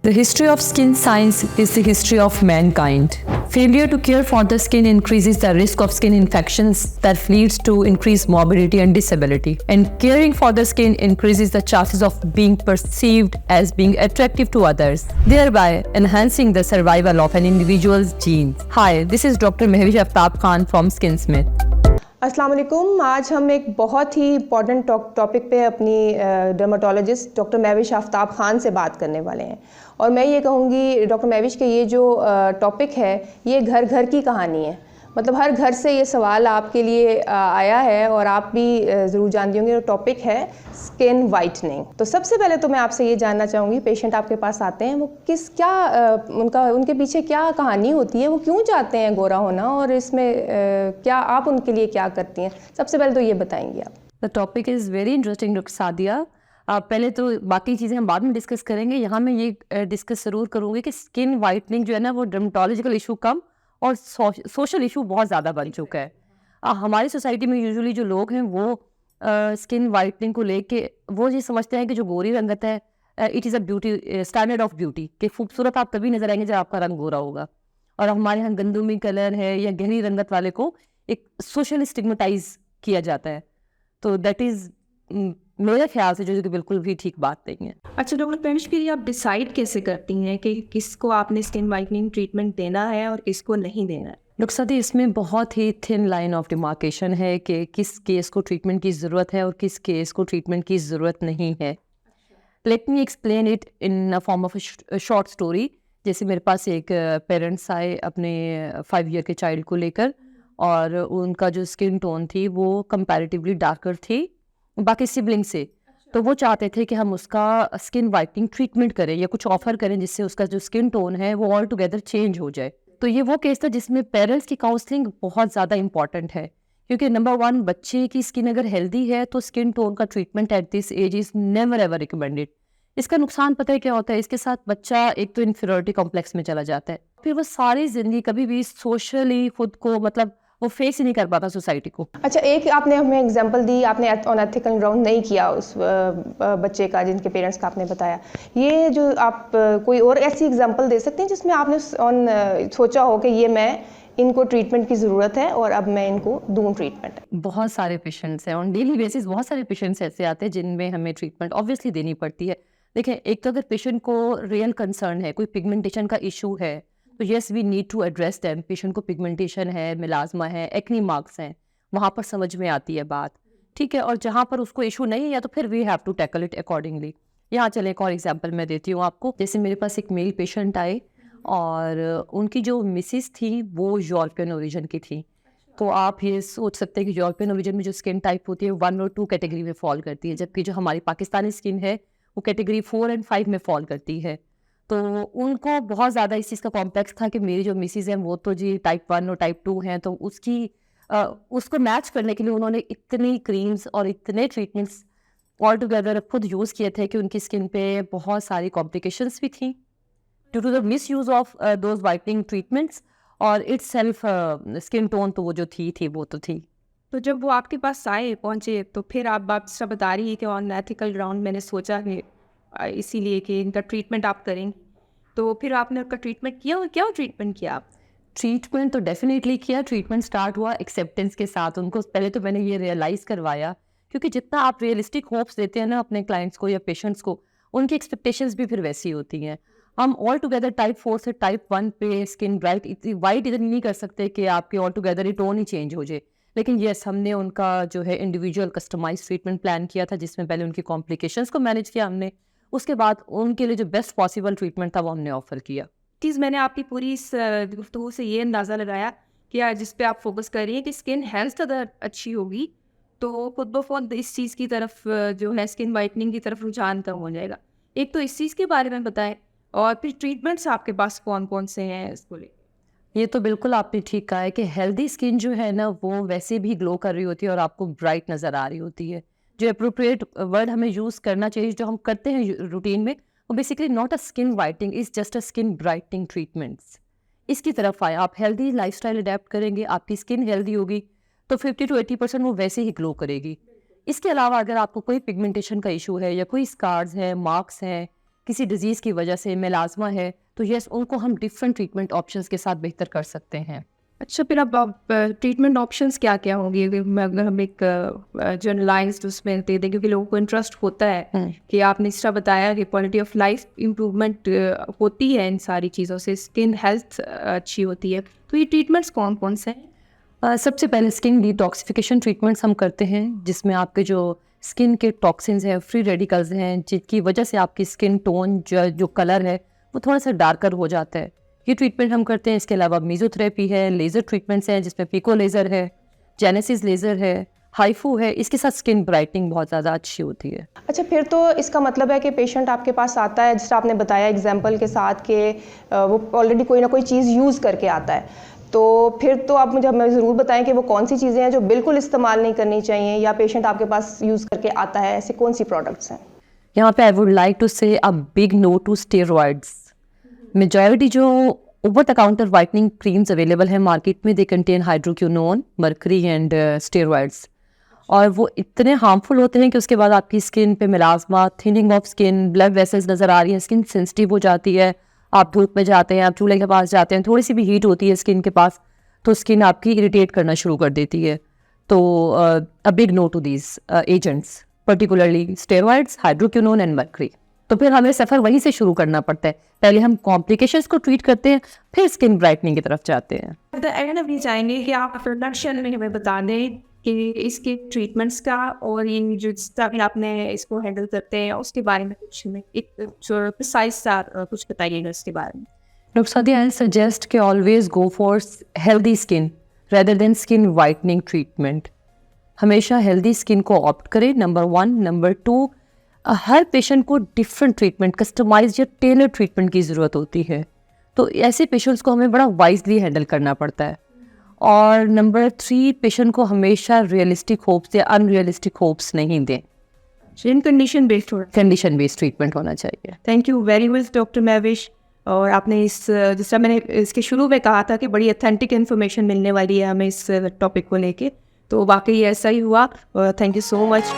The history of skin science is the history of mankind. Failure to care for the skin increases the risk of skin infections that leads to increased morbidity and disability. And caring for the skin increases the chances of being perceived as being attractive to others, thereby enhancing the survival of an individual's genes. Hi, this is Dr. Mehwish Aftab Khan from Skinsmith. अस्सलाम वालेकुम। आज हम एक बहुत ही important topic पे अपनी dermatologist doctor Mahwish Aftab Khan से बात करने वाले हैं। और मैं ये कहूँगी डॉक्टर महविश के ये जो टॉपिक है ये घर घर की कहानी है। मतलब हर घर से ये सवाल आपके लिए आया है और आप भी ज़रूर जानती होंगे। टॉपिक है स्किन वाइटनिंग। तो सबसे पहले तो मैं आपसे ये जानना चाहूँगी, पेशेंट आपके पास आते हैं, वो उनके पीछे क्या कहानी होती है, वो क्यों चाहते हैं गोरा होना, और इसमें क्या आप उनके लिए क्या करती हैं? सबसे पहले तो ये बताएंगी आप। The topic is very interesting doctor Sadia. पहले तो बाकी चीज़ें हम बाद में डिस्कस करेंगे। यहाँ मैं ये डिस्कस ज़रूर करूँगी कि स्किन वाइटनिंग जो है ना वो डर्मेटोलॉजिकल इशू कम और सोशल इशू बहुत ज़्यादा बन चुका है। हमारी सोसाइटी में यूजुअली जो लोग हैं वो स्किन वाइटनिंग को लेके वो ये समझते हैं कि जो गोरी रंगत है it is a beauty standard of beauty, कि खूबसूरत आप तभी नजर आएंगे जब आपका रंग गोरा होगा। और हमारे यहाँ गंदुमी कलर है या गहरी रंगत वाले को एक सोशल स्टिग्मेटाइज किया जाता है। तो दैट इज़ मेरे ख्याल से जो कि बिल्कुल भी ठीक बात नहीं है। अच्छा डॉक्टर पेनिश, फिर आप डिसाइड कैसे करती हैं कि किसको आपने स्किन वाइटनिंग ट्रीटमेंट देना है और किसको नहीं देना है? डॉक्टर सादी, इसमें बहुत ही थिन लाइन ऑफ डिमार्केशन है कि किस केस को ट्रीटमेंट की ज़रूरत है और किस केस को ट्रीटमेंट की ज़रूरत नहीं है। Let me explain it in a form of short story. जैसे मेरे पास एक पेरेंट्स आए अपने 5 ईयर के चाइल्ड को लेकर, और उनका जो स्किन टोन थी वो कंपैरेटिवली डार्कर थी बाकी सिबलिंग से। तो वो चाहते थे कि हम उसका स्किन वाइटनिंग ट्रीटमेंट करें या कुछ ऑफर करें जिससे उसका जो स्किन टोन है वो ऑल टुगेदर चेंज हो जाए। तो ये वो केस था जिसमें पेरेंट्स की काउंसलिंग बहुत ज़्यादा इंपॉर्टेंट है, क्योंकि नंबर 1, बच्चे की स्किन अगर हेल्दी है तो स्किन टोन का treatment at this age is never ever recommended. इसका नुकसान पता है क्या होता है? इसके साथ बच्चा एक तो इन्फीरियरिटी कॉम्प्लेक्स में चला जाता है, फिर वो सारी ज़िंदगी कभी भी सोशली खुद को मतलब वो फेस ही नहीं कर पाता सोसाइटी को। अच्छा, एक आपने हमें एग्जांपल दी, आपने अनएथिकल ग्राउंड नहीं किया उस बच्चे का जिनके पेरेंट्स का आपने बताया। ये जो आप कोई और ऐसी एग्जांपल दे सकते हैं जिसमें आपने सोचा हो कि ये मैं इनको ट्रीटमेंट की ज़रूरत है और अब मैं इनको दूँ ट्रीटमेंट? बहुत सारे पेशेंट्स हैं ऑन डेली बेसिस, बहुत सारे पेशेंट्स ऐसे आते हैं जिनमें हमें ट्रीटमेंट ऑब्वियसली देनी पड़ती है। देखिए, एक तो अगर पेशेंट को रियल कंसर्न है, कोई पिगमेंटेशन का इशू है, तो yes we need to address them. Patient को पिगमेंटेशन है, मिलाजमा है, एक्नी मार्क्स हैं, वहाँ पर समझ में आती है बात, ठीक है। और जहाँ पर उसको इशू नहीं है तो फिर we have to tackle it accordingly. यहाँ चले एक और एग्जांपल मैं देती हूँ आपको। जैसे मेरे पास एक मेल पेशेंट आए और उनकी जो मिसिस थी वो यूरोपियन ओरिजिन की थी। तो आप ये सोच सकते हैं कि यूरोपियन ओरिजिन में जो स्किन टाइप होती है 1 और 2 कैटेगरी में फॉल करती है, जबकि जो हमारी पाकिस्तानी स्किन है वो कैटेगरी 4 और 5 में फॉल करती है। तो उनको बहुत ज़्यादा इस चीज़ का कॉम्प्लेक्स था कि मेरी जो मिसिज़ हैं वो तो जी टाइप 1 और टाइप 2 हैं, तो उसको मैच करने के लिए उन्होंने इतनी क्रीम्स और इतने ट्रीटमेंट्स ऑल टुगेदर खुद यूज़ किए थे कि उनकी स्किन पे बहुत सारी कॉम्प्लिकेशंस भी थी due to the misuse of those whitening treatments. और इट्स सेल्फ स्किन टोन तो वो जो थी वो तो थी। तो जब वो आपके पास पहुँचे तो फिर आप सब बता रही है कि ऑन एथिकल ग्राउंड मैंने सोचा है इसीलिए कि इनका ट्रीटमेंट आप करेंगे, तो फिर आपने उनका ट्रीटमेंट किया और क्या ट्रीटमेंट किया आप? ट्रीटमेंट तो डेफिनेटली किया। ट्रीटमेंट स्टार्ट हुआ एक्सेप्टेंस के साथ। उनको पहले तो मैंने ये रियलाइज़ करवाया, क्योंकि जितना आप रियलिस्टिक होप्स देते हैं ना अपने क्लाइंट्स को या पेशेंट्स को, उनकी एक्सपेक्टेशंस भी फिर वैसी होती हैं। हम ऑल टुगेदर टाइप 4 से टाइप 1 पे स्किन वाइट इतनी नहीं कर सकते कि आपके ऑल टुगेदर ही टोन ही चेंज हो जाए। लेकिन येस, हमने उनका जो है इंडिविजुअल कस्टमाइज ट्रीटमेंट प्लान किया था, जिसमें पहले उनकी कॉम्प्लिकेशंस को मैनेज किया हमने, उसके बाद उनके लिए जो बेस्ट पॉसिबल ट्रीटमेंट था वो हमने ऑफर किया। चीज़ मैंने आपकी पूरी इस गुफ्तगू से ये अंदाज़ा लगाया कि जिस पे आप फोकस कर रही हैं कि स्किन हेल्थ अगर अच्छी होगी तो खुद ब खुद इस चीज़ की तरफ जो है स्किन वाइटनिंग की तरफ रुझान कम हो जाएगा। एक तो इस चीज़ के बारे में बताएं, और फिर ट्रीटमेंट्स आपके पास कौन कौन से हैं इसको लेकर? ये तो बिल्कुल आपने ठीक कहा है कि हेल्दी स्किन जो है ना वो वैसे भी ग्लो कर रही होती है और आपको ब्राइट नज़र आ रही होती है। जो अप्रोप्रिएट वर्ड हमें यूज़ करना चाहिए, जो हम करते हैं रूटीन में, वो basically not a skin whitening, is just a skin brightening treatments. इसकी तरफ आए, आप हेल्दी लाइफस्टाइल अडेप्ट करेंगे, आपकी स्किन हेल्दी होगी तो 50 to 80% वो वैसे ही ग्लो करेगी। इसके अलावा अगर आपको कोई पिगमेंटेशन का इशू है या कोई स्कार्स हैं, मार्क्स हैं किसी डिजीज़ की वजह से मेलाज़मा है, तो यस उनको हम डिफरेंट ट्रीटमेंट ऑप्शंस के साथ बेहतर कर सकते हैं। अच्छा, फिर अब ट्रीटमेंट ऑप्शंस क्या-क्या होंगे? अगर हम एक जनरलाइज़्ड उसमें दे दें, क्योंकि लोगों को इंटरेस्ट होता है कि आपने इस तरह बताया कि क्वालिटी ऑफ लाइफ इम्प्रूवमेंट होती है इन सारी चीज़ों से, स्किन हेल्थ अच्छी होती है। तो ये ट्रीटमेंट्स कौन-कौन से हैं? सबसे पहले स्किन डिटॉक्सिफिकेशन ट्रीटमेंट्स हम करते हैं, जिसमें आपके जो स्किन के टॉक्सिन्स हैं, फ्री रेडिकल्स हैं, जिनकी वजह से आपकी स्किन टोन जो कलर है वो थोड़ा सा डार्कर हो जाता है, ये ट्रीटमेंट हम करते हैं। इसके अलावा मेसोथेरेपी है, लेज़र ट्रीटमेंट्स हैं जिसमें पिको लेज़र है, जेनेसिस लेज़र है, हाइफू है। इसके साथ स्किन ब्राइटनिंग बहुत ज़्यादा अच्छी होती है। अच्छा, फिर तो इसका मतलब है कि पेशेंट आपके पास आता है, जैसे आपने बताया एग्जाम्पल के साथ कि वो ऑलरेडी कोई ना कोई चीज़ यूज़ करके आता है, तो फिर तो आप मुझे हमें ज़रूर बताएं कि वो कौन सी चीज़ें हैं जो बिल्कुल इस्तेमाल नहीं करनी चाहिए, या पेशेंट आपके पास यूज़ करके आता है, ऐसे कौन सी प्रोडक्ट्स हैं? यहाँ पे I would like to say a big no to steroids. Majority जो over the counter whitening creams available है मार्केट में, they contain hydroquinone, mercury and steroids, और वो इतने हार्मफुल होते हैं कि उसके बाद आपकी स्किन पे melasma, thinning of skin, blood vessels नज़र आ रही है, स्किन सेंसिटिव हो जाती है। आप धूप में जाते हैं, आप चूल्हे के पास जाते हैं, थोड़ी सी भी हीट होती है स्किन के पास, तो स्किन आपकी इरिटेट करना शुरू कर देती है। तो a big no to these agents, particularly steroids, hydroquinone and mercury. तो फिर हमें सफ़र वहीं से शुरू करना पड़ता है। पहले हम कॉम्प्लिकेशंस को ट्रीट करते हैं, फिर स्किन ब्राइटनिंग की तरफ जाते हैं। एट द एंड हम ये चाहेंगे कि आप प्रोडक्शन में हमें बता दें कि इसके ट्रीटमेंट्स का और ये जो जिस तरह आपने इसको हैंडल करते हैं उसके बारे में कुछ हमें एक जो प्रिसाइज सा कुछ बताइएगा इसके बारे में। डॉक्टर सादिया, आई सजेस्ट कि always go for healthy skin rather than skin whitening treatment. हमेशा हेल्दी स्किन को ऑप्ट करें, नंबर 1। नंबर 2, हर पेशेंट को डिफरेंट ट्रीटमेंट, कस्टमाइज या टेलर ट्रीटमेंट की ज़रूरत होती है, तो ऐसे पेशेंट्स को हमें बड़ा वाइजली हैंडल करना पड़ता है। और नंबर 3, पेशेंट को हमेशा रियलिस्टिक होप्स या अनरियलिस्टिक होप्स नहीं दें। इन कंडीशन बेस्ड हो। कंडीशन बेस्ड ट्रीटमेंट होना चाहिए। Thank you very much doctor Mahvish. और आपने इस जिस तरह मैंने इसके शुरू में कहा था कि बड़ी ऑथेंटिक इन्फॉर्मेशन मिलने वाली है हमें इस टॉपिक को लेके, तो वाकई ऐसा ही हुआ। Thank you so much.